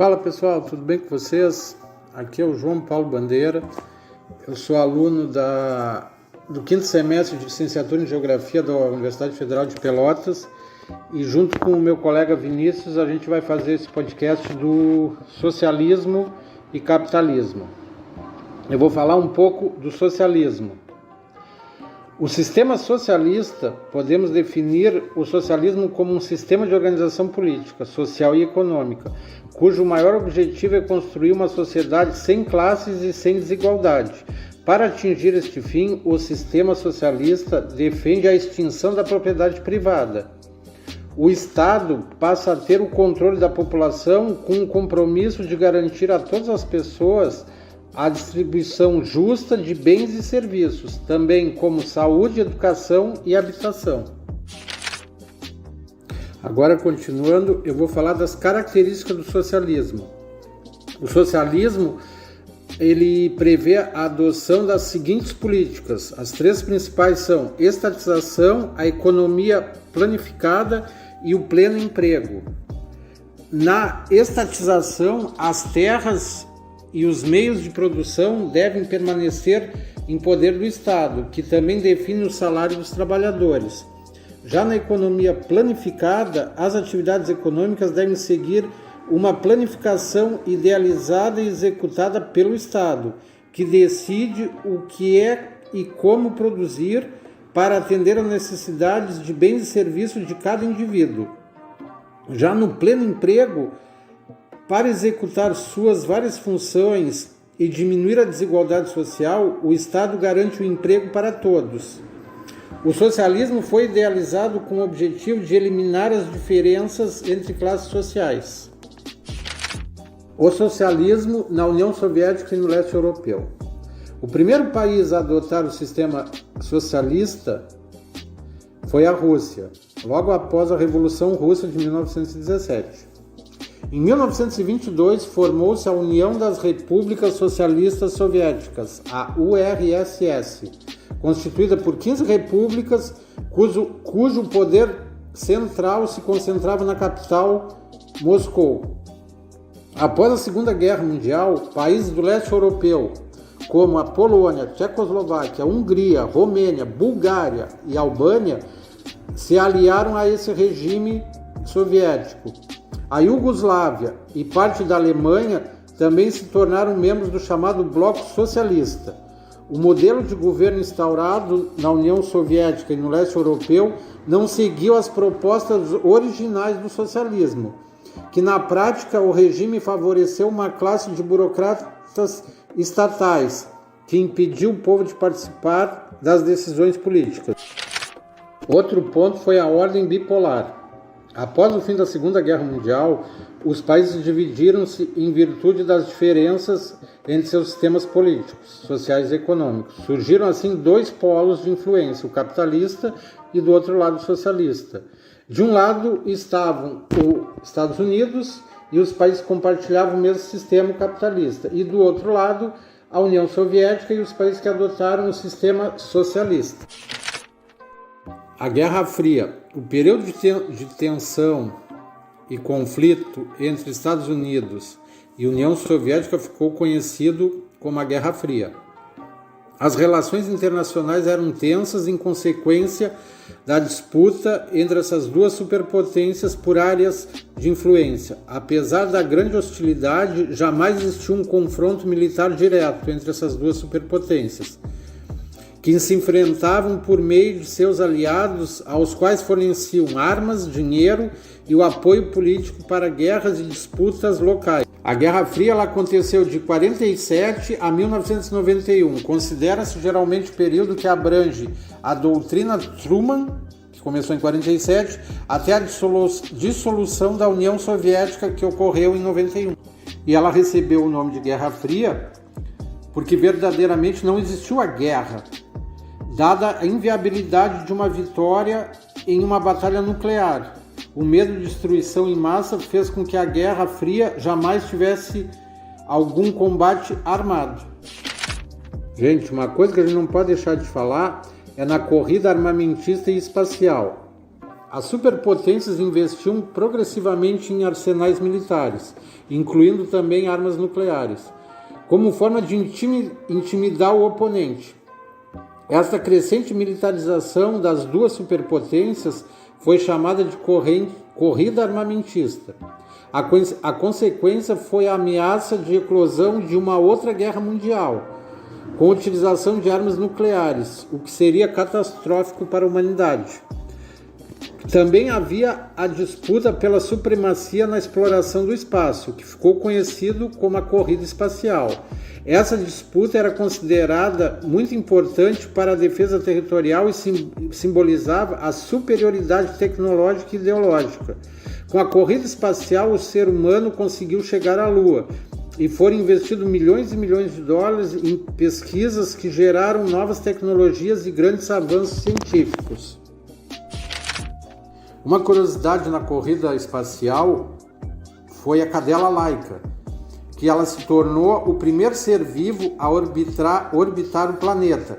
Fala pessoal, tudo bem com vocês? Aqui é o João Paulo Bandeira, eu sou aluno do quinto semestre de licenciatura em Geografia da Universidade Federal de Pelotas e junto com o meu colega Vinícius a gente vai fazer esse podcast do socialismo e capitalismo. Eu vou falar um pouco do socialismo. O sistema socialista, podemos definir o socialismo como um sistema de organização política, social e econômica, cujo maior objetivo é construir uma sociedade sem classes e sem desigualdade. Para atingir este fim, o sistema socialista defende a extinção da propriedade privada. O Estado passa a ter o controle da população com o compromisso de garantir a todas as pessoas a distribuição justa de bens e serviços, também como saúde, educação e habitação. Agora, continuando, eu vou falar das características do socialismo. O socialismo, ele prevê a adoção das seguintes políticas. As três principais são estatização, a economia planificada e o pleno emprego. Na estatização, as terras e os meios de produção devem permanecer em poder do Estado, que também define o salário dos trabalhadores. Já na economia planificada, as atividades econômicas devem seguir uma planificação idealizada e executada pelo Estado, que decide o que é e como produzir para atender às necessidades de bens e serviços de cada indivíduo. Já no pleno emprego, para executar suas várias funções e diminuir a desigualdade social, o Estado garante o emprego para todos. O socialismo foi idealizado com o objetivo de eliminar as diferenças entre classes sociais. O socialismo na União Soviética e no leste europeu. O primeiro país a adotar o sistema socialista foi a Rússia, logo após a Revolução Russa de 1917. Em 1922, formou-se a União das Repúblicas Socialistas Soviéticas, a URSS, constituída por 15 repúblicas, cujo poder central se concentrava na capital, Moscou. Após a Segunda Guerra Mundial, países do leste europeu, como a Polônia, Tchecoslováquia, Hungria, Romênia, Bulgária e Albânia, se aliaram a esse regime soviético. A Iugoslávia e parte da Alemanha também se tornaram membros do chamado Bloco Socialista. O modelo de governo instaurado na União Soviética e no leste europeu não seguiu as propostas originais do socialismo, que na prática o regime favoreceu uma classe de burocratas estatais, que impediu o povo de participar das decisões políticas. Outro ponto foi a ordem bipolar. Após o fim da Segunda Guerra Mundial, os países dividiram-se em virtude das diferenças entre seus sistemas políticos, sociais e econômicos. Surgiram assim dois polos de influência, o capitalista e do outro lado o socialista. De um lado estavam os Estados Unidos e os países que compartilhavam o mesmo sistema capitalista, e do outro lado a União Soviética e os países que adotaram o sistema socialista. A Guerra Fria. O período de tensão e conflito entre Estados Unidos e União Soviética ficou conhecido como a Guerra Fria. As relações internacionais eram tensas em consequência da disputa entre essas duas superpotências por áreas de influência. Apesar da grande hostilidade, jamais existiu um confronto militar direto entre essas duas superpotências, que se enfrentavam por meio de seus aliados, aos quais forneciam armas, dinheiro e o apoio político para guerras e disputas locais. A Guerra Fria ela aconteceu de 1947 a 1991. Considera-se geralmente o período que abrange a doutrina Truman, que começou em 1947, até a dissolução da União Soviética, que ocorreu em 91. E ela recebeu o nome de Guerra Fria porque verdadeiramente não existiu a guerra, dada a inviabilidade de uma vitória em uma batalha nuclear. O medo de destruição em massa fez com que a Guerra Fria jamais tivesse algum combate armado. Gente, uma coisa que a gente não pode deixar de falar é na corrida armamentista e espacial. As superpotências investiam progressivamente em arsenais militares, incluindo também armas nucleares, como forma de intimidar o oponente. Esta crescente militarização das duas superpotências foi chamada de corrida armamentista. A consequência foi a ameaça de eclosão de uma outra guerra mundial, com a utilização de armas nucleares, o que seria catastrófico para a humanidade. Também havia a disputa pela supremacia na exploração do espaço, que ficou conhecido como a corrida espacial. Essa disputa era considerada muito importante para a defesa territorial e simbolizava a superioridade tecnológica e ideológica. Com a corrida espacial, o ser humano conseguiu chegar à Lua e foram investidos milhões e milhões de dólares em pesquisas que geraram novas tecnologias e grandes avanços científicos. Uma curiosidade na corrida espacial foi a cadela Laika, que ela se tornou o primeiro ser vivo a orbitar o planeta,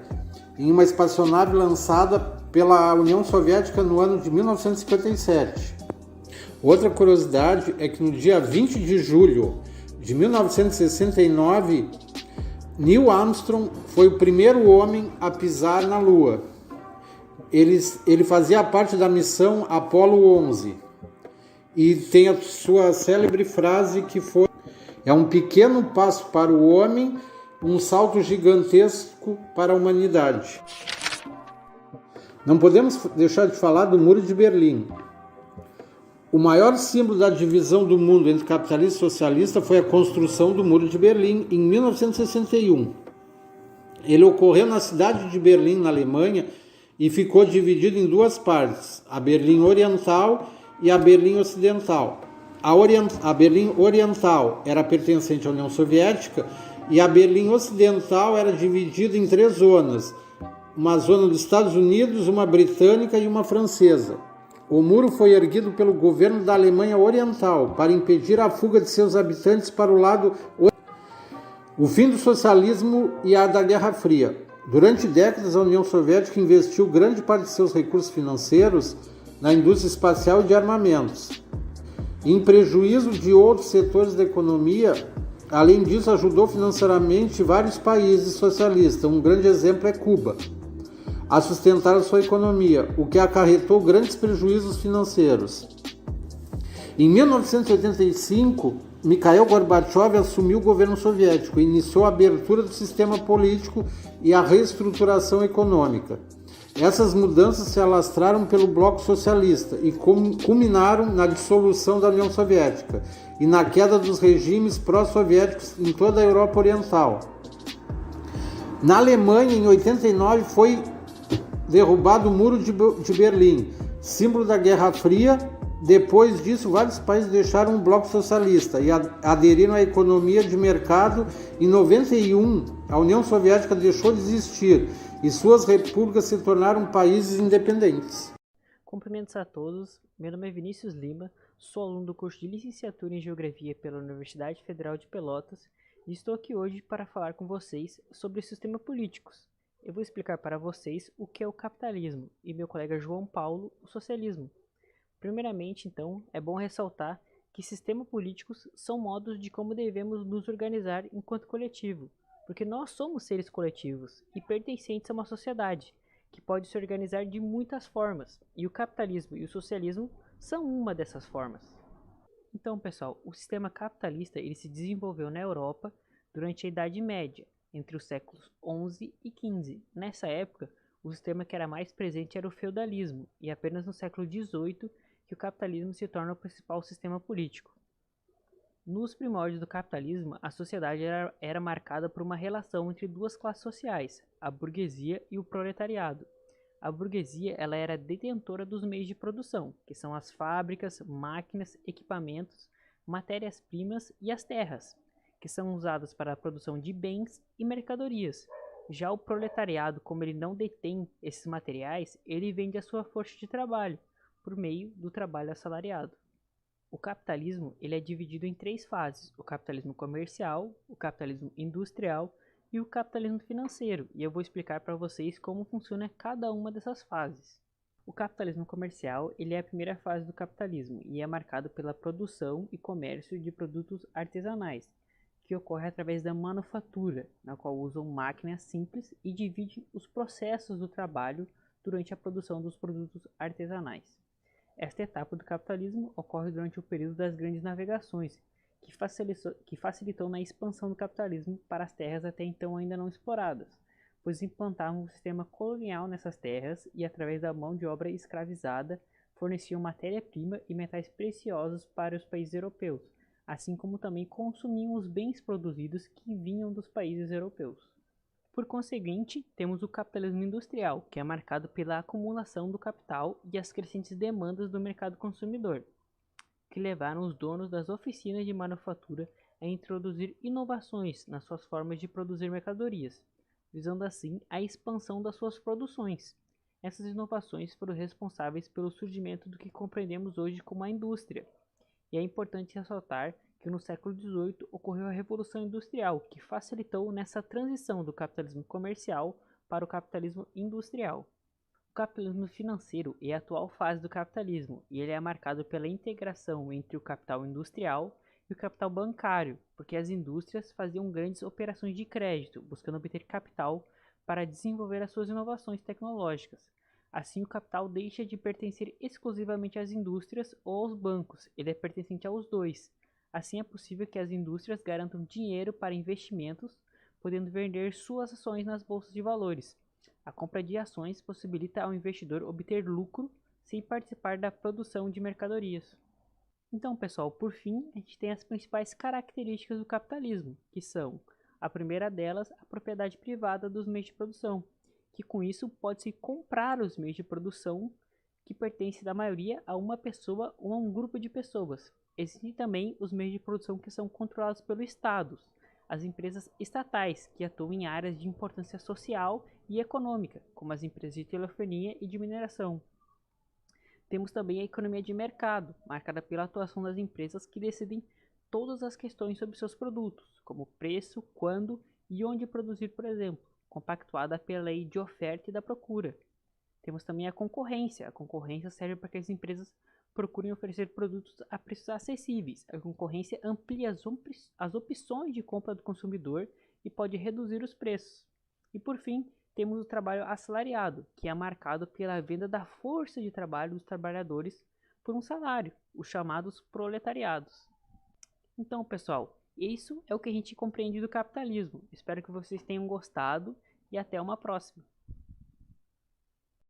em uma espaçonave lançada pela União Soviética no ano de 1957. Outra curiosidade é que no dia 20 de julho de 1969, Neil Armstrong foi o primeiro homem a pisar na Lua. Ele fazia parte da missão Apollo 11 e tem a sua célebre frase que foi: é um pequeno passo para o homem, um salto gigantesco para a humanidade. Não podemos deixar de falar do Muro de Berlim. O maior símbolo da divisão do mundo entre capitalista e socialista foi a construção do Muro de Berlim em 1961. Ele ocorreu na cidade de Berlim, na Alemanha, e ficou dividido em duas partes, a Berlim Oriental e a Berlim Ocidental. A Berlim Oriental era pertencente à União Soviética e a Berlim Ocidental era dividida em três zonas, uma zona dos Estados Unidos, uma britânica e uma francesa. O muro foi erguido pelo governo da Alemanha Oriental para impedir a fuga de seus habitantes para o lado o fim do socialismo e a da Guerra Fria. Durante décadas, a União Soviética investiu grande parte de seus recursos financeiros na indústria espacial e de armamentos, em prejuízo de outros setores da economia. Além disso, ajudou financeiramente vários países socialistas, um grande exemplo é Cuba, a sustentar a sua economia, o que acarretou grandes prejuízos financeiros. Em 1985, Mikhail Gorbachev assumiu o governo soviético e iniciou a abertura do sistema político e a reestruturação econômica. Essas mudanças se alastraram pelo bloco socialista e culminaram na dissolução da União Soviética e na queda dos regimes pró-soviéticos em toda a Europa Oriental. Na Alemanha, em 89, foi derrubado o Muro de Berlim, símbolo da Guerra Fria. Depois disso, vários países deixaram o bloco socialista e aderiram à economia de mercado. Em 91, a União Soviética deixou de existir e suas repúblicas se tornaram países independentes. Cumprimentos a todos, meu nome é Vinícius Lima, sou aluno do curso de Licenciatura em Geografia pela Universidade Federal de Pelotas e estou aqui hoje para falar com vocês sobre sistemas políticos. Eu vou explicar para vocês o que é o capitalismo e meu colega João Paulo o socialismo. Primeiramente, então, é bom ressaltar que sistemas políticos são modos de como devemos nos organizar enquanto coletivo, porque nós somos seres coletivos e pertencentes a uma sociedade, que pode se organizar de muitas formas, e o capitalismo e o socialismo são uma dessas formas. Então, pessoal, o sistema capitalista ele se desenvolveu na Europa durante a Idade Média, entre os séculos XI e XV. Nessa época, o sistema que era mais presente era o feudalismo, e apenas no século XVIII que o capitalismo se torna o principal sistema político. Nos primórdios do capitalismo, a sociedade era marcada por uma relação entre duas classes sociais, a burguesia e o proletariado. A burguesia ela era detentora dos meios de produção, que são as fábricas, máquinas, equipamentos, matérias-primas e as terras, que são usadas para a produção de bens e mercadorias. Já o proletariado, como ele não detém esses materiais, ele vende a sua força de trabalho, por meio do trabalho assalariado. O capitalismo ele é dividido em três fases: o capitalismo comercial, o capitalismo industrial e o capitalismo financeiro, e eu vou explicar para vocês como funciona cada uma dessas fases. O capitalismo comercial ele é a primeira fase do capitalismo e é marcado pela produção e comércio de produtos artesanais, que ocorre através da manufatura, na qual usam máquinas simples e dividem os processos do trabalho durante a produção dos produtos artesanais. Esta etapa do capitalismo ocorre durante o período das grandes navegações, que facilitou na expansão do capitalismo para as terras até então ainda não exploradas, pois implantavam um sistema colonial nessas terras e, através da mão de obra escravizada, forneciam matéria-prima e metais preciosos para os países europeus, assim como também consumiam os bens produzidos que vinham dos países europeus. Por conseguinte, temos o capitalismo industrial, que é marcado pela acumulação do capital e as crescentes demandas do mercado consumidor, que levaram os donos das oficinas de manufatura a introduzir inovações nas suas formas de produzir mercadorias, visando assim a expansão das suas produções. Essas inovações foram responsáveis pelo surgimento do que compreendemos hoje como a indústria. E é importante ressaltar que no século XVIII ocorreu a Revolução Industrial, que facilitou nessa transição do capitalismo comercial para o capitalismo industrial. O capitalismo financeiro é a atual fase do capitalismo, e ele é marcado pela integração entre o capital industrial e o capital bancário, porque as indústrias faziam grandes operações de crédito, buscando obter capital para desenvolver as suas inovações tecnológicas. Assim, o capital deixa de pertencer exclusivamente às indústrias ou aos bancos, ele é pertencente aos dois. Assim, é possível que as indústrias garantam dinheiro para investimentos, podendo vender suas ações nas bolsas de valores. A compra de ações possibilita ao investidor obter lucro sem participar da produção de mercadorias. Então, pessoal, por fim, a gente tem as principais características do capitalismo, que são, a primeira delas, a propriedade privada dos meios de produção, que com isso pode-se comprar os meios de produção que pertencem da maioria a uma pessoa ou a um grupo de pessoas. Existem também os meios de produção que são controlados pelo Estado, as empresas estatais, que atuam em áreas de importância social e econômica, como as empresas de telefonia e de mineração. Temos também a economia de mercado, marcada pela atuação das empresas que decidem todas as questões sobre seus produtos, como preço, quando e onde produzir, por exemplo, compactuada pela lei de oferta e da procura. Temos também a concorrência. A concorrência serve para que as empresas procurem oferecer produtos a preços acessíveis. A concorrência amplia as opções de compra do consumidor e pode reduzir os preços. E por fim, temos o trabalho assalariado, que é marcado pela venda da força de trabalho dos trabalhadores por um salário, os chamados proletariados. Então, pessoal, isso é o que a gente compreende do capitalismo. Espero que vocês tenham gostado e até uma próxima.